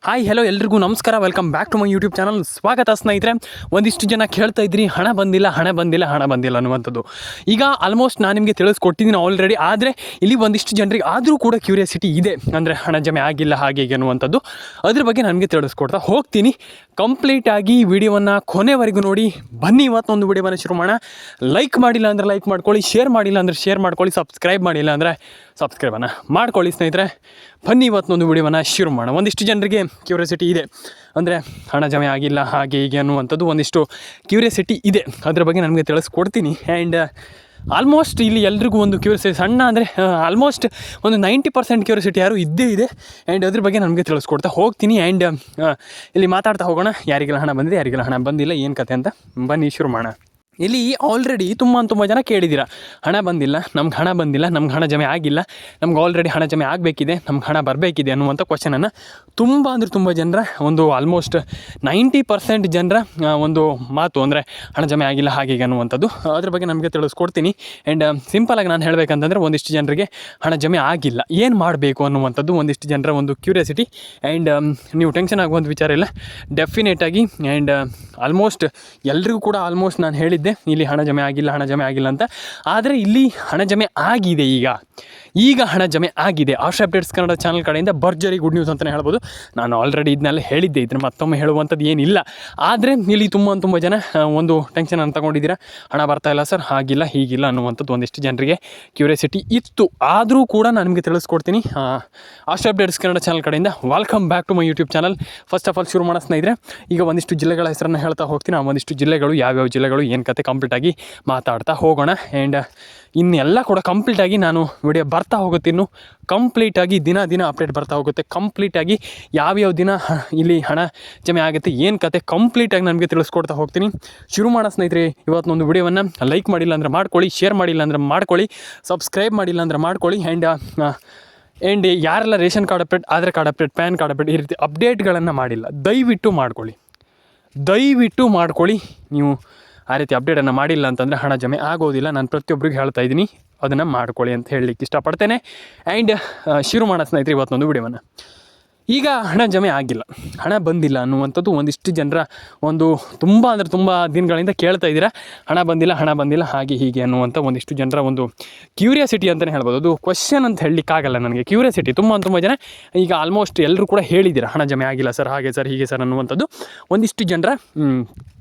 Hi hello ಎಲ್ರಿಗೂ ನಮಸ್ಕಾರ, welcome back to my YouTube channel. ಸ್ವಾಗತ ಸ್ನೇಹಿತರೆ. ಒಂದಿಷ್ಟು ಜನ ಕೇಳ್ತಾ ಇದ್ರಿ ಹಣ ಬಂದಿಲ್ಲ ಅನ್ನುವಂಥದ್ದು. ಈಗ ಆಲ್ಮೋಸ್ಟ್ ನಾನು ನಿಮಗೆ ತಿಳಿಸ್ಕೊಟ್ಟಿದ್ದೀನಿ ಆಲ್ರೆಡಿ. ಆದರೆ ಇಲ್ಲಿ ಒಂದಿಷ್ಟು ಜನರಿಗೆ ಆದರೂ ಕೂಡ ಕ್ಯೂರಿಯಾಸಿಟಿ ಇದೆ, ಅಂದರೆ ಹಣ ಜಮೆ ಆಗಿಲ್ಲ ಹಾಗೆ ಅನ್ನುವಂಥದ್ದು. ಅದ್ರ ಬಗ್ಗೆ ನನಗೆ ತಿಳಿಸ್ಕೊಡ್ತಾ ಹೋಗ್ತೀನಿ. ಕಂಪ್ಲೀಟಾಗಿ ವಿಡಿಯೋವನ್ನು ಕೊನೆವರೆಗೂ ನೋಡಿ. ಬನ್ನಿ ಇವತ್ತೊಂದು ವಿಡಿಯೋವನ್ನು ಶುರು ಮಾಡೋಣ. ಲೈಕ್ ಮಾಡಿಲ್ಲ ಅಂದರೆ ಲೈಕ್ ಮಾಡ್ಕೊಳ್ಳಿ, ಶೇರ್ ಮಾಡಿಲ್ಲ ಅಂದರೆ ಶೇರ್ ಮಾಡ್ಕೊಳ್ಳಿ, ಸಬ್ಸ್ಕ್ರೈಬ್ ಮಾಡಿಲ್ಲ ಅಂದರೆ ಸಬ್ಸ್ಕ್ರೈಬನ್ನು ಮಾಡ್ಕೊಳ್ಳಿ ಸ್ನೇಹಿತರೆ. ಬನ್ನಿ ಇವತ್ತೊಂದು ವಿಡಿಯೋವನ್ನು ಶುರು ಮಾಡೋಣ. ಒಂದಿಷ್ಟು ಜನರಿಗೆ ಕ್ಯೂರಿಯಾಸಿಟಿ ಇದೆ, ಅಂದರೆ ಹಣ ಜಮೆ ಆಗಿಲ್ಲ ಹಾಗೆ ಹೀಗೆ ಅನ್ನುವಂಥದ್ದು ಒಂದಿಷ್ಟು ಕ್ಯೂರಿಯಾಸಿಟಿ ಇದೆ. ಅದ್ರ ಬಗ್ಗೆ ನನಗೆ ತಿಳಿಸ್ಕೊಡ್ತೀನಿ. ಆ್ಯಂಡ್ ಆಲ್ಮೋಸ್ಟ್ ಇಲ್ಲಿ ಎಲ್ರಿಗೂ ಒಂದು ಕ್ಯೂರಿಯಾಸಿಟಿ ಸಣ್ಣ ಅಂದರೆ ಆಲ್ಮೋಸ್ಟ್ ಒಂದು 90% ಕ್ಯೂರಿಯಾಸಿಟಿ ಯಾರು ಇದ್ದೇ ಇದೆ. ಆ್ಯಂಡ್ ಅದ್ರ ಬಗ್ಗೆ ನನಗೆ ತಿಳಿಸ್ಕೊಡ್ತಾ ಹೋಗ್ತೀನಿ. ಆ್ಯಂಡ್ ಇಲ್ಲಿ ಮಾತಾಡ್ತಾ ಹೋಗೋಣ. ಯಾರಿಗೆಲ್ಲ ಹಣ ಬಂದಿದೆ, ಯಾರಿಗೆಲ್ಲ ಹಣ ಬಂದಿಲ್ಲ, ಏನು ಕತೆ ಅಂತ ಬನ್ನಿ ಶುರು ಮಾಡೋಣ. ಇಲ್ಲಿ ಆಲ್ರೆಡಿ ತುಂಬ ಜನ ಕೇಳಿದ್ದೀರ, ಹಣ ಬಂದಿಲ್ಲ, ನಮ್ಗೆ ಹಣ ಬಂದಿಲ್ಲ, ನಮ್ಗೆ ಹಣ ಜಮೆ ಆಗಿಲ್ಲ, ನಮ್ಗೆ ಆಲ್ರೆಡಿ ಹಣ ಜಮೆ ಆಗಬೇಕಿದೆ, ನಮ್ಗೆ ಹಣ ಬರಬೇಕಿದೆ ಅನ್ನುವಂಥ ಕ್ವಶನನ್ನು ತುಂಬ ಜನರ ಒಂದು ಆಲ್ಮೋಸ್ಟ್ 90% ಜನರ ಒಂದು ಮಾತು, ಅಂದರೆ ಹಣ ಜಮೆ ಆಗಿಲ್ಲ ಹಾಗೆ ಅನ್ನುವಂಥದ್ದು. ಅದ್ರ ಬಗ್ಗೆ ನಮಗೆ ತಿಳಿಸ್ಕೊಡ್ತೀನಿ. ಆ್ಯಂಡ್ ಸಿಂಪಲಾಗಿ ನಾನು ಹೇಳಬೇಕಂತಂದರೆ ಒಂದಿಷ್ಟು ಜನರಿಗೆ ಹಣ ಜಮೆ ಆಗಿಲ್ಲ, ಏನು ಮಾಡಬೇಕು ಅನ್ನುವಂಥದ್ದು ಒಂದಿಷ್ಟು ಜನರ ಒಂದು ಕ್ಯೂರಿಯಾಸಿಟಿ. ಆ್ಯಂಡ್ ನೀವು ಟೆನ್ಷನ್ ಆಗುವಂಥ ವಿಚಾರ ಇಲ್ಲ, ಡೆಫಿನೆಟಾಗಿ. ಆ್ಯಂಡ್ ಆಲ್ಮೋಸ್ಟ್ ಎಲ್ರಿಗೂ ಕೂಡ ಆಲ್ಮೋಸ್ಟ್ ನಾನು ಹೇಳಿದ್ದೆ ಇಲ್ಲಿ ಹಣ ಜಮೆ ಆಗಿಲ್ಲ ಅಂತ. ಆದರೆ ಇಲ್ಲಿ ಹಣ ಜಮೆ ಆಗಿದೆ. ಈಗ ಹಣ ಜಮೆ ಆಗಿದೆ. ಆಶಾ ಅಪ್ಡೇಟ್ಸ್ ಕನ್ನಡ ಚಾನಲ್ ಕಡೆಯಿಂದ ಭರ್ಜರಿ ಗುಡ್ ನ್ಯೂಸ್ ಅಂತಲೇ ಹೇಳ್ಬೋದು. ನಾನು ಆಲ್ರೆಡಿ ಇದನ್ನೆಲ್ಲ ಹೇಳಿದ್ದೆ, ಇದನ್ನು ಮತ್ತೊಮ್ಮೆ ಹೇಳುವಂಥದ್ದು ಏನಿಲ್ಲ. ಆದರೆ ಇಲ್ಲಿ ತುಂಬ ಜನ ಒಂದು ಟೆನ್ಷನನ್ನು ತಗೊಂಡಿದ್ದೀರಾ, ಹಣ ಬರ್ತಾ ಇಲ್ಲ ಸರ್, ಹಾಗಿಲ್ಲ ಹೀಗಿಲ್ಲ ಅನ್ನುವಂಥದ್ದು ಒಂದಿಷ್ಟು ಜನರಿಗೆ ಕ್ಯೂರಿಯಾಸಿಟಿ ಇತ್ತು. ಆದರೂ ಕೂಡ ನಾನು ನಿಮಗೆ ತಿಳಿಸ್ಕೊಡ್ತೀನಿ. ಆಶಾ ಅಪ್ಡೇಟ್ಸ್ ಕನ್ನಡ ಚಾನಲ್ ಕಡೆಯಿಂದ welcome back to my YouTube channel. First of all ಶುರು ಮಾಡೋ ಸ್ನೇಹಿತರೆ, ಈಗ ಒಂದಿಷ್ಟು ಜಿಲ್ಲೆಗಳ ಹೆಸರನ್ನು ಹೇಳ್ತಾ ಹೋಗ್ತೀನಿ. ಆ ಒಂದಿಷ್ಟು ಜಿಲ್ಲೆಗಳು ಯಾವ್ಯಾವ ಜಿಲ್ಲೆಗಳು ಏನು ಕತೆ ಕಂಪ್ಲೀಟಾಗಿ ಮಾತಾಡ್ತಾ ಹೋಗೋಣ. ಆ್ಯಂಡ್ ಇನ್ನೆಲ್ಲ ಕೂಡ ಕಂಪ್ಲೀಟಾಗಿ ನಾನು ವಿಡಿಯೋ ಬರ್ತಾ ಹೋಗುತ್ತೆ. ಇನ್ನು ಕಂಪ್ಲೀಟಾಗಿ ದಿನ ಅಪ್ಡೇಟ್ ಬರ್ತಾ ಹೋಗುತ್ತೆ. ಕಂಪ್ಲೀಟಾಗಿ ಯಾವ್ಯಾವ ದಿನ ಇಲ್ಲಿ ಹಣ ಜಮೆ ಆಗುತ್ತೆ, ಏನು ಕತೆ ಕಂಪ್ಲೀಟಾಗಿ ನನಗೆ ತಿಳಿಸ್ಕೊಡ್ತಾ ಹೋಗ್ತೀನಿ. ಶುರು ಮಾಡೋ ಸ್ನೇಹಿತರೆ, ಇವತ್ತೊಂದು ವಿಡಿಯೋವನ್ನು ಲೈಕ್ ಮಾಡಿಲ್ಲ ಅಂದರೆ ಮಾಡ್ಕೊಳ್ಳಿ, ಶೇರ್ ಮಾಡಿಲ್ಲ ಅಂದರೆ ಮಾಡ್ಕೊಳ್ಳಿ, ಸಬ್ಸ್ಕ್ರೈಬ್ ಮಾಡಿಲ್ಲ ಅಂದರೆ ಮಾಡ್ಕೊಳ್ಳಿ. ಆ್ಯಂಡ್ ಯಾರೆಲ್ಲ ration card update, Aadhaar card update, PAN card update ಈ ರೀತಿ ಅಪ್ಡೇಟ್ಗಳನ್ನು ಮಾಡಿಲ್ಲ, ದಯವಿಟ್ಟು ಮಾಡ್ಕೊಳ್ಳಿ. ನೀವು ಆ ರೀತಿ ಅಪ್ಡೇಟನ್ನು ಮಾಡಿಲ್ಲ ಅಂತಂದರೆ ಹಣ ಜಮೆ ಆಗೋದಿಲ್ಲ. ನಾನು ಪ್ರತಿಯೊಬ್ಬರಿಗೆ ಹೇಳ್ತಾ ಇದ್ದೀನಿ, ಅದನ್ನು ಮಾಡ್ಕೊಳ್ಳಿ ಅಂತ ಹೇಳಲಿಕ್ಕೆ ಇಷ್ಟಪಡ್ತೇನೆ. ಆ್ಯಂಡ್ ಶುರು ಮಾಡೋ ಸ್ನೇಹಿತರೆ ಇವತ್ತೊಂದು ವಿಡಿಯೋವನ್ನು. ಈಗ ಹಣ ಜಮೆ ಆಗಿಲ್ಲ, ಹಣ ಬಂದಿಲ್ಲ ಅನ್ನುವಂಥದ್ದು ಒಂದಿಷ್ಟು ಜನರ ಒಂದು ತುಂಬ ದಿನಗಳಿಂದ ಕೇಳ್ತಾ ಇದ್ದೀರಾ, ಹಣ ಬಂದಿಲ್ಲ ಹಾಗೆ ಹೀಗೆ ಅನ್ನುವಂಥ ಒಂದಿಷ್ಟು ಜನರ ಒಂದು ಕ್ಯೂರಿಯಾಸಿಟಿ ಅಂತಲೇ ಹೇಳ್ಬೋದು. ಅದು ಕ್ವಶನ್ ಅಂತ ಹೇಳಲಿಕ್ಕಾಗಲ್ಲ, ನನಗೆ ಕ್ಯೂರಿಯಾಸಿಟಿ. ತುಂಬ ಜನ ಈಗ ಆಲ್ಮೋಸ್ಟ್ ಎಲ್ಲರೂ ಕೂಡ ಹೇಳಿದ್ದೀರಾ, ಹಣ ಜಮೆ ಆಗಿಲ್ಲ ಸರ್, ಹಾಗೆ ಸರ್, ಹೀಗೆ ಸರ್ ಅನ್ನುವಂಥದ್ದು ಒಂದಿಷ್ಟು ಜನರ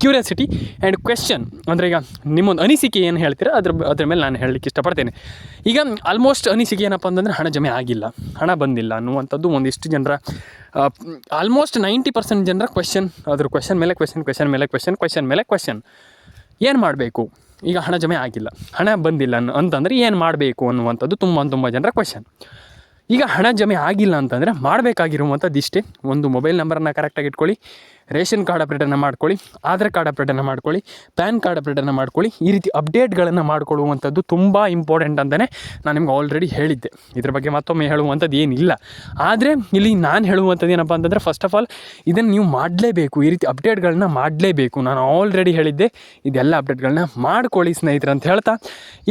ಕ್ಯೂರಿಯಾಸಿಟಿ ಆ್ಯಂಡ್ ಕ್ವೆಶ್ಚನ್. ಅಂದರೆ ಈಗ ನಿಮ್ಮೊಂದು ಅನಿಸಿಕೆ ಏನು ಹೇಳ್ತೀರಾ ಅದ್ರ ಮೇಲೆ ನಾನು ಹೇಳಲಿಕ್ಕೆ ಇಷ್ಟಪಡ್ತೇನೆ. ಈಗ ಆಲ್ಮೋಸ್ಟ್ ಅನಿಸಿಕೆ ಏನಪ್ಪ ಅಂತಂದರೆ ಹಣ ಜಮೆ ಆಗಿಲ್ಲ, ಹಣ ಬಂದಿಲ್ಲ ಅನ್ನುವಂಥದ್ದು ಒಂದಿಷ್ಟು ಜನರ ಆಲ್ಮೋಸ್ಟ್ 90% ಜನರ ಕ್ವೆಶ್ಚನ್. ಅದ್ರ ಕ್ವೆಶ್ಚನ್ ಮೇಲೆ ಕ್ವೆಶ್ಚನ್. ಏನು ಮಾಡಬೇಕು? ಈಗ ಹಣ ಜಮೆ ಆಗಿಲ್ಲ, ಹಣ ಬಂದಿಲ್ಲ ಅಂತಂದರೆ ಏನು ಮಾಡಬೇಕು ಅನ್ನುವಂಥದ್ದು ತುಂಬ ಜನರ ಕ್ವೆಶ್ಚನ್. ಈಗ ಹಣ ಜಮೆ ಆಗಿಲ್ಲ ಅಂತಂದರೆ ಮಾಡಬೇಕಾಗಿರುವಂಥದ್ದು ಇಷ್ಟೇ: ಒಂದು ಮೊಬೈಲ್ ನಂಬರನ್ನು ಕರೆಕ್ಟಾಗಿ ಇಟ್ಕೊಳ್ಳಿ, ರೇಷನ್ ಕಾರ್ಡ್ ಅಪ್ಡೇಟನ್ನು ಮಾಡ್ಕೊಳ್ಳಿ, ಆಧಾರ್ ಕಾರ್ಡ್ ಅಪ್ಡೇಟನ್ನು ಮಾಡ್ಕೊಳ್ಳಿ, ಪ್ಯಾನ್ ಕಾರ್ಡ್ ಅಪ್ಡೇಟನ್ನು ಮಾಡ್ಕೊಳ್ಳಿ. ಈ ರೀತಿ ಅಪ್ಡೇಟ್ಗಳನ್ನು ಮಾಡಿಕೊಳ್ಳುವಂಥದ್ದು ತುಂಬ ಇಂಪಾರ್ಟೆಂಟ್ ಅಂತಲೇ ನಾನು ನಿಮ್ಗೆ ಆಲ್ರೆಡಿ ಹೇಳಿದ್ದೆ. ಇದ್ರ ಬಗ್ಗೆ ಮತ್ತೊಮ್ಮೆ ಹೇಳುವಂಥದ್ದು ಏನಿಲ್ಲ. ಆದರೆ ಇಲ್ಲಿ ನಾನು ಹೇಳುವಂಥದ್ದು ಏನಪ್ಪ ಅಂತಂದರೆ, ಫಸ್ಟ್ ಆಫ್ ಆಲ್ ಇದನ್ನು ನೀವು ಮಾಡಲೇಬೇಕು, ಈ ರೀತಿ ಅಪ್ಡೇಟ್ಗಳನ್ನ ಮಾಡಲೇಬೇಕು. ನಾನು ಆಲ್ರೆಡಿ ಹೇಳಿದ್ದೆ, ಇದೆಲ್ಲ ಅಪ್ಡೇಟ್ಗಳನ್ನ ಮಾಡ್ಕೊಳ್ಳಿ ಸ್ನೇಹಿತರೆ ಅಂತ ಹೇಳ್ತಾ,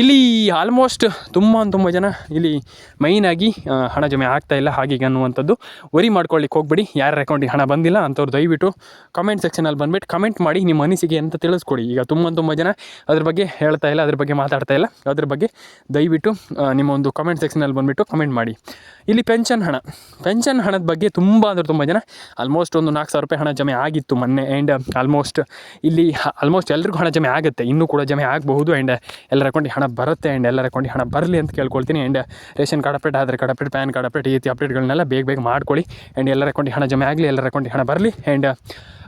ಇಲ್ಲಿ ಆಲ್ಮೋಸ್ಟ್ ತುಂಬ ಜನ ಇಲ್ಲಿ ಮೈನಾಗಿ ಹಣ ಜಮೆ ಆಗ್ತಾಯಿಲ್ಲ ಹಾಗೆ ಅನ್ನುವಂಥದ್ದು ವರಿ ಮಾಡ್ಕೊಳ್ಳಿಕ್ಕೆ ಹೋಗ್ಬೇಡಿ. ಯಾರ ಅಕೌಂಟಿಗೆ ಹಣ ಬಂದಿಲ್ಲ ಅಂಥವ್ರು ದಯವಿಟ್ಟು ಕಮೆಂಟ್ ಸೆಕ್ಷನಲ್ಲಿ ಬಂದುಬಿಟ್ಟು ಕಮೆಂಟ್ ಮಾಡಿ, ನಿಮ್ಮ ಅನಿಸಿಕೆ ಅಂತ ತಿಳಿಸ್ಕೊಡಿ. ಈಗ ತುಂಬ ಜನ ಅದ್ರ ಬಗ್ಗೆ ಹೇಳ್ತಾ ಇಲ್ಲ, ಅದ್ರ ಬಗ್ಗೆ ಮಾತಾಡ್ತಾ ಇಲ್ಲ. ಅದ್ರ ಬಗ್ಗೆ ದಯವಿಟ್ಟು ನಿಮ್ಮ ಒಂದು ಕಮೆಂಟ್ ಸೆಕ್ಷನಲ್ಲಿ ಬಂದುಬಿಟ್ಟು ಕಮೆಂಟ್ ಮಾಡಿ. ಇಲ್ಲಿ ಪೆನ್ಷನ್ ಹಣದ ಬಗ್ಗೆ ತುಂಬ ಜನ ಆಲ್ಮೋಸ್ಟ್ ಒಂದು 4,000 ರೂಪಾಯಿ ಹಣ ಜಮೆ ಆಗಿತ್ತು ಮೊನ್ನೆ. ಆ್ಯಂಡ್ ಆಲ್ಮೋಸ್ಟ್ ಎಲ್ರಿಗೂ ಹಣ ಜಮೆ ಆಗುತ್ತೆ, ಇನ್ನೂ ಕೂಡ ಜಮೆ ಆಗಬಹುದು. ಆ್ಯಂಡ್ ಎಲ್ಲರ ಅಕೌಂಟಿಗೆ ಹಣ ಬರುತ್ತೆ, ಆ್ಯಂಡ್ ಎಲ್ಲರ ಅಕೌಂಟಿಗೆ ಹಣ ಬರಲಿ ಅಂತ ಕೇಳ್ಕೊಳ್ತೀನಿ. And ration card update, Aadhaar card update, PAN card update ಈ ರೀತಿ ಅಪ್ಡೇಟ್ಗಳನ್ನೆಲ್ಲ ಬೇಗ ಮಾಡ್ಕೊಳ್ಳಿ. ಆ್ಯಂಡ್ ಎಲ್ಲರ ಅಕೌಂಟಿಗೆ ಹಣ ಜಮೆ ಆಗಲಿ, ಎಲ್ಲರ ಅಕೌಂಟಿಗೆ ಹಣ ಬರಲಿ. ಆ್ಯಂಡ್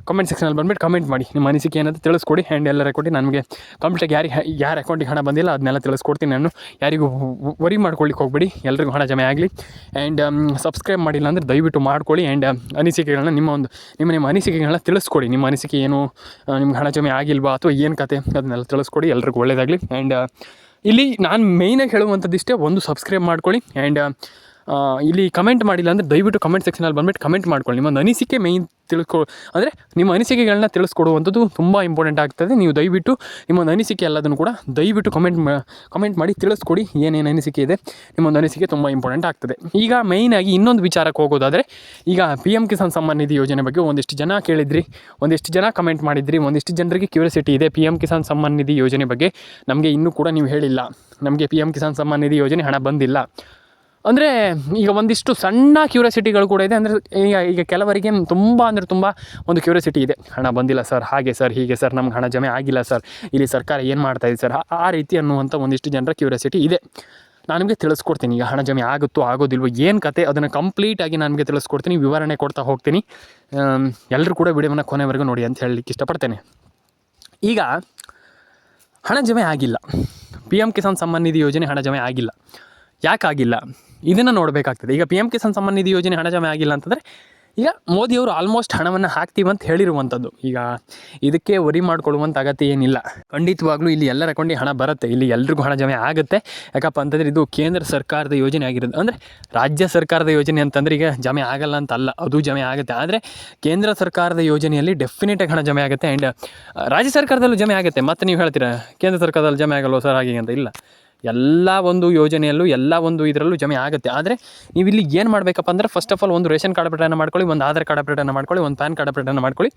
ಕಮೆಂಟ್ ಸೆಕ್ಷನಲ್ಲಿ ಬಂದುಬಿಟ್ಟು ಕಮೆಂಟ್ ಮಾಡಿ, ನಿಮ್ಮ ಅನಿಸಿಕೆ ಏನಂತ ತಿಳಿಸ್ಕೊಡಿ. ಆ್ಯಂಡ್ ಎಲ್ಲರ ಅಕೌಂಟಿಗೆ ನನಗೆ ಕಂಪ್ಲೀಟಾಗಿ ಯಾರ ಅಕೌಂಟಿಗೆ ಹಣ ಬಂದಿಲ್ಲ ಅದನ್ನೆಲ್ಲ ತಿಳಿಸ್ಕೊಡ್ತೀನಿ. ನಾನು ಯಾರಿಗೂ ವರಿ ಮಾಡ್ಕೊಳ್ಳಿಕ್ಕೆ ಹೋಗ್ಬೇಡಿ, ಎಲ್ರಿಗೂ ಹಣ ಜಮೆ ಆಗಲಿ. ಆ್ಯಂಡ್ ಸಬ್ಸ್ಕ್ರೈಬ್ ಮಾಡಿಲ್ಲ ಅಂದರೆ ದಯವಿಟ್ಟು ಮಾಡ್ಕೊಳ್ಳಿ. ಆ್ಯಂಡ್ ಅನಿಸಿಕೆಗಳನ್ನ ನಿಮ್ಮ ಅನಿಸಿಕೆಗಳನ್ನ ತಿಳಿಸ್ಕೊಡಿ. ನಿಮ್ಮ ಅನಿಸಿಕೆ ಏನು, ನಿಮ್ಗೆ ಹಣ ಜಮೆ ಆಗಿಲ್ವಾ ಅಥವಾ ಏನು ಕತೆ, ಅದನ್ನೆಲ್ಲ ತಿಳಿಸ್ಕೊಡಿ. ಎಲ್ರಿಗೂ ಒಳ್ಳೆಯದಾಗಲಿ. ಆ್ಯಂಡ್ ಇಲ್ಲಿ ನಾನು ಮೇಯ್ನಾಗಿ ಹೇಳುವಂಥದ್ದು ಇಷ್ಟೇ: ಒಂದು ಸಬ್ಸ್ಕ್ರೈಬ್ ಮಾಡ್ಕೊಳ್ಳಿ. ಆ್ಯಂಡ್ ಇಲ್ಲಿ ಕಮೆಂಟ್ ಮಾಡಿಲ್ಲ ಅಂದರೆ ದಯವಿಟ್ಟು ಕಮೆಂಟ್ ಸೆಕ್ಷನಲ್ಲಿ ಬಂದುಬಿಟ್ಟು ಕಮೆಂಟ್ ಮಾಡ್ಕೊಳ್ಳಿ. ನಿಮ್ಮೊಂದು ಅನಿಸಿಕೆ ಅಂದರೆ ನಿಮ್ಮ ಅನಿಸಿಕೆಗಳನ್ನ ತಿಳಿಸ್ಕೊಡುವಂಥದ್ದು ತುಂಬ ಇಂಪಾರ್ಟೆಂಟ್ ಆಗ್ತದೆ. ನೀವು ದಯವಿಟ್ಟು ನಿಮ್ಮೊಂದು ಅನಿಸಿಕೆ ಎಲ್ಲದನ್ನು ಕೂಡ ದಯವಿಟ್ಟು ಕಮೆಂಟ್ ಮಾಡಿ ತಿಳಿಸ್ಕೊಡಿ. ಏನೇನು ಅನಿಸಿಕೆ ಇದೆ, ನಿಮ್ಮೊಂದು ಅನಿಸಿಕೆ ತುಂಬ ಇಂಪಾರ್ಟೆಂಟ್ ಆಗ್ತದೆ. ಈಗ ಮೇಯ್ನಾಗಿ ಇನ್ನೊಂದು ವಿಚಾರಕ್ಕೆ ಹೋಗೋದಾದರೆ, ಈಗ PM ಕಿಸಾನ್ ಸಮ್ಮಾನ್ ನಿಧಿ ಯೋಜನೆ ಬಗ್ಗೆ ಒಂದಿಷ್ಟು ಜನ ಕೇಳಿದ್ರಿ, ಒಂದಿಷ್ಟು ಜನ ಕಮೆಂಟ್ ಮಾಡಿದ್ರಿ, ಒಂದಿಷ್ಟು ಜನರಿಗೆ ಕ್ಯೂರಿಯಾಸಿಟಿ ಇದೆ PM ಕಿಸಾನ್ ಸಮ್ಮಾನ್ ನಿಧಿ ಯೋಜನೆ ಬಗ್ಗೆ. ನಮಗೆ ಇನ್ನೂ ಕೂಡ ನೀವು ಹೇಳಿಲ್ಲ, ನಮಗೆ PM ಕಿಸಾನ್ ಸಮ್ಮಾನ್ ನಿಧಿ ಯೋಜನೆ ಹಣ ಬಂದಿಲ್ಲ ಅಂದರೆ ಈಗ ಒಂದಿಷ್ಟು ಸಣ್ಣ ಕ್ಯೂರಿಯಾಸಿಟಿಗಳು ಕೂಡ ಇದೆ. ಅಂದರೆ ಈಗ ಕೆಲವರಿಗೆ ತುಂಬ ಒಂದು ಕ್ಯೂರಿಯಾಸಿಟಿ ಇದೆ, ಹಣ ಬಂದಿಲ್ಲ ಸರ್, ಹಾಗೆ ಸರ್, ಹೀಗೆ ಸರ್, ನಮ್ಗೆ ಹಣ ಜಮೆ ಆಗಿಲ್ಲ ಸರ್, ಇಲ್ಲಿ ಸರ್ಕಾರ ಏನು ಮಾಡ್ತಾಯಿದೆ ಸರ್, ಆ ರೀತಿ ಅನ್ನುವಂಥ ಒಂದಿಷ್ಟು ಜನರ ಕ್ಯೂರಿಯಾಸಿಟಿ ಇದೆ. ನಾನು ನಿಮಗೆ ತಿಳಿಸ್ಕೊಡ್ತೀನಿ, ಈಗ ಹಣ ಜಮೆ ಆಗುತ್ತೋ ಆಗೋದಿಲ್ವೋ ಏನು ಕತೆ, ಅದನ್ನು ಕಂಪ್ಲೀಟಾಗಿ ನಾನು ನಿಮಗೆ ತಿಳಿಸ್ಕೊಡ್ತೀನಿ, ವಿವರಣೆ ಕೊಡ್ತಾ ಹೋಗ್ತೀನಿ. ಎಲ್ಲರೂ ಕೂಡ ವಿಡಿಯೋವನ್ನು ಕೊನೆವರೆಗೂ ನೋಡಿ ಅಂತ ಹೇಳಲಿಕ್ಕೆ ಇಷ್ಟಪಡ್ತೇನೆ. ಈಗ ಹಣ ಜಮೆ ಆಗಿಲ್ಲ, PM ಕಿಸಾನ್ ಸಮ್ಮಾನ್ ನಿಧಿ ಯೋಜನೆ ಹಣ ಜಮೆ ಆಗಿಲ್ಲ. ಯಾಕಾಗಿಲ್ಲ ಇದನ್ನು ನೋಡಬೇಕಾಗ್ತದೆ. ಈಗ PM ಕಿಸಾನ್ ಸಮ್ಮಾನ್ ನಿಧಿ ಯೋಜನೆ ಹಣ ಜಮೆ ಆಗಿಲ್ಲ ಅಂತಂದರೆ, ಈಗ ಮೋದಿಯವರು ಆಲ್ಮೋಸ್ಟ್ ಹಣವನ್ನು ಹಾಕ್ತೀವಂತ ಹೇಳಿರುವಂಥದ್ದು. ಈಗ ಇದಕ್ಕೆ ವರಿ ಮಾಡ್ಕೊಳ್ಳುವಂಥ ಅಗತ್ಯ ಏನಿಲ್ಲ. ಖಂಡಿತವಾಗ್ಲೂ ಇಲ್ಲಿ ಎಲ್ಲರ ಅಕೌಂಟಿಗೆ ಹಣ ಬರುತ್ತೆ, ಇಲ್ಲಿ ಎಲ್ರಿಗೂ ಹಣ ಜಮೆ ಆಗುತ್ತೆ. ಯಾಕಪ್ಪ ಅಂತಂದರೆ ಇದು ಕೇಂದ್ರ ಸರ್ಕಾರದ ಯೋಜನೆ ಆಗಿರೋದು. ಅಂದರೆ ರಾಜ್ಯ ಸರ್ಕಾರದ ಯೋಜನೆ ಅಂತಂದರೆ ಈಗ ಜಮೆ ಆಗಲ್ಲ ಅಂತ ಅಲ್ಲ, ಅದು ಜಮೆ ಆಗುತ್ತೆ. ಆದರೆ ಕೇಂದ್ರ ಸರ್ಕಾರದ ಯೋಜನೆಯಲ್ಲಿ ಡೆಫಿನೆಟಾಗಿ ಹಣ ಜಮೆ ಆಗುತ್ತೆ. ಆ್ಯಂಡ್ ರಾಜ್ಯ ಸರ್ಕಾರದಲ್ಲೂ ಜಮೆ ಆಗುತ್ತೆ. ಮತ್ತು ನೀವು ಹೇಳ್ತೀರಾ ಕೇಂದ್ರ ಸರ್ಕಾರದಲ್ಲಿ ಜಮೆ ಆಗಲ್ವ ಸರ್ ಹಾಗೆ ಅಂತ. ಇಲ್ಲ, ಎಲ್ಲ ಒಂದು ಯೋಜನೆಯಲ್ಲೂ ಎಲ್ಲ ಒಂದು ಇದರಲ್ಲೂ ಜಮೆ ಆಗುತ್ತೆ. ಆದರೆ ನೀವು ಇಲ್ಲಿ ಏನು ಮಾಡಬೇಕಪ್ಪ ಅಂದರೆ, ಫಸ್ಟ್ ಆಫ್ ಆಲ್ ಒಂದು ರೇಷನ್ ಕಾರ್ಡ್ ಅಪ್ಡೇಟನ್ನು ಮಾಡ್ಕೊಳ್ಳಿ, ಒಂದು ಆಧಾರ್ ಕಾರ್ಡ್ ಅಪ್ಡೇಟನ್ನು ಮಾಡ್ಕೊಳ್ಳಿ, ಒಂದು ಪ್ಯಾನ್ ಕಾರ್ಡ್ ಅಪ್ಡೇಟನ್ನು ಮಾಡ್ಕೊಳ್ಳಿ.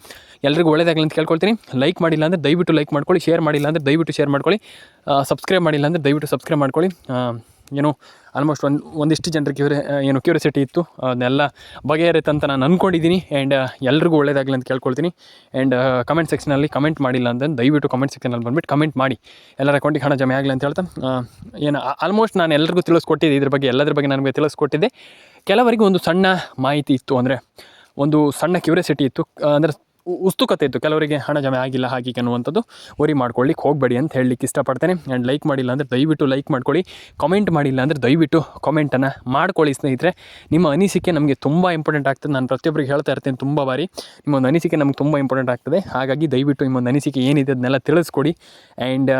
ಎಲ್ರಿಗೂ ಒಳ್ಳೆಯದಾಗಲಿ ಅಂತ ಕೇಳ್ಕೊಳ್ತೀನಿ. ಲೈಕ್ ಮಾಡಿಲ್ಲ ಅಂದರೆ ದಯವಿಟ್ಟು ಲೈಕ್ ಮಾಡ್ಕೊಳ್ಳಿ, ಶೇರ್ ಮಾಡಿಲ್ಲ ಅಂದರೆ ದಯವಿಟ್ಟು ಶೇರ್ ಮಾಡ್ಕೊಳ್ಳಿ, ಸಬ್ಸ್ಕ್ರೈಬ್ ಮಾಡಿಲ್ಲ ಅಂದರೆ ದಯವಿಟ್ಟು ಸಬ್ಸ್ಕ್ರೈಬ್ ಮಾಡ್ಕೊಳ್ಳಿ. ಆಲ್ಮೋಸ್ಟ್ ಒಂದಿಷ್ಟು ಜನರಿಗೆ ಕ್ಯೂರಿಯಾಸಿಟಿ ಇತ್ತು, ಅದನ್ನೆಲ್ಲ ಬಗೆಹರಿತು ಅಂತ ನಾನು ಅಂದ್ಕೊಂಡಿದ್ದೀನಿ. ಆ್ಯಂಡ್ ಎಲ್ರಿಗೂ ಒಳ್ಳೆಯದಾಗಲಿ ಅಂತ ಕೇಳ್ಕೊಳ್ತೀನಿ. ಆ್ಯಂಡ್ ಕಮೆಂಟ್ ಸೆಕ್ಷನಲ್ಲಿ ಕಮೆಂಟ್ ಮಾಡಿಲ್ಲ ಅಂತ ದಯವಿಟ್ಟು ಕಮೆಂಟ್ ಸೆಕ್ಷನಲ್ಲಿ ಬಂದುಬಿಟ್ಟು ಕಮೆಂಟ್ ಮಾಡಿ, ಎಲ್ಲರ ಅಕೌಂಟಿಗೆ ಹಣ ಜಮೆ ಆಗಲಿ ಅಂತ ಹೇಳ್ತಾ, ಆಲ್ಮೋಸ್ಟ್ ನಾನು ಎಲ್ರಿಗೂ ತಿಳಿಸ್ಕೊಟ್ಟಿದ್ದೆ, ಇದ್ರ ಬಗ್ಗೆ ಎಲ್ಲದ್ರ ಬಗ್ಗೆ ನನಗೆ ತಿಳಿಸ್ಕೊಟ್ಟಿದ್ದೆ. ಕೆಲವರಿಗೆ ಒಂದು ಸಣ್ಣ ಮಾಹಿತಿ ಇತ್ತು, ಅಂದರೆ ಒಂದು ಸಣ್ಣ ಕ್ಯೂರಿಯಾಸಿಟಿ ಇತ್ತು, ಅಂದರೆ ಉತ್ಸುಕತೆ ಇತ್ತು ಕೆಲವರಿಗೆ, ಹಣ ಜಮೆ ಆಗಿಲ್ಲ ಹಾಗೆ ಅನ್ನುವಂಥದ್ದು. ವರಿ ಮಾಡ್ಕೊಳ್ಳಿಕ್ಕೆ ಹೋಗಬೇಡಿ ಅಂತ ಹೇಳಲಿಕ್ಕೆ ಇಷ್ಟಪಡ್ತೇನೆ. ಆ್ಯಂಡ್ ಲೈಕ್ ಮಾಡಿಲ್ಲ ಅಂದರೆ ದಯವಿಟ್ಟು ಲೈಕ್ ಮಾಡ್ಕೊಳ್ಳಿ, ಕಮೆಂಟ್ ಮಾಡಿಲ್ಲ ಅಂದರೆ ದಯವಿಟ್ಟು ಕಮೆಂಟನ್ನು ಮಾಡ್ಕೊಳ್ಳಿ ಸ್ನೇಹಿತರೆ. ನಿಮ್ಮ ಅನಿಸಿಕೆ ನಮಗೆ ತುಂಬ ಇಂಪಾರ್ಟೆಂಟ್ ಆಗ್ತದೆ. ನಾನು ಪ್ರತಿಯೊಬ್ಬರಿಗೆ ಹೇಳ್ತಾ ಇರ್ತೇನೆ ತುಂಬ ಬಾರಿ, ನಿಮ್ಮೊಂದು ಅನಿಸಿಕೆ ನಮ್ಗೆ ತುಂಬ ಇಂಪಾರ್ಟೆಂಟ್ ಆಗ್ತದೆ. ಹಾಗಾಗಿ ದಯವಿಟ್ಟು ನಿಮ್ಮೊಂದು ಅನಿಸಿಕೆ ಏನಿದೆ ಅದನ್ನೆಲ್ಲ ತಿಳಿಸ್ಕೊಡಿ. ಆ್ಯಂಡ್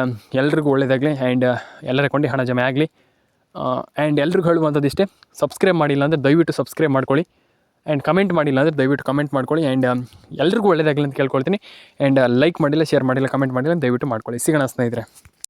ಎಲ್ರಿಗೂ ಒಳ್ಳೆಯದಾಗಲಿ, ಆ್ಯಂಡ್ ಎಲ್ಲರ ಅಕೌಂಟಿಗೆ ಹಣ ಜಮೆ ಆಗಲಿ. ಆ್ಯಂಡ್ ಎಲ್ರಿಗೂ ಹೇಳುವಂಥದ್ದು ಇಷ್ಟೇ, ಸಬ್ಸ್ಕ್ರೈಬ್ ಮಾಡಿಲ್ಲ ಅಂದರೆ ದಯವಿಟ್ಟು ಸಬ್ಸ್ಕ್ರೈಬ್ ಮಾಡ್ಕೊಳ್ಳಿ. ಆ್ಯಂಡ್ ಕಮೆಂಟ್ ಮಾಡಿಲ್ಲ ಅಂದರೆ ದಯವಿಟ್ಟು ಕಮೆಂಟ್ ಮಾಡ್ಕೊಳ್ಳಿ. ಆ್ಯಂಡ್ ಎಲ್ರಿಗೂ ಒಳ್ಳೆಯದಾಗಲಿ ಅಂತ ಕೇಳ್ಕೊಳ್ತೀನಿ. ಆ್ಯಂಡ್ ಲೈಕ್ ಮಾಡಿಲ್ಲ, ಶೇರ್ ಮಾಡಿಲ್ಲ, ಕಮೆಂಟ್ ಮಾಡಿಲ್ಲ ದಯವಿಟ್ಟು ಮಾಡ್ಕೊಳ್ಳಿ. ಸಿಗೋಣ ಸ್ನೇಹಿತರೆ.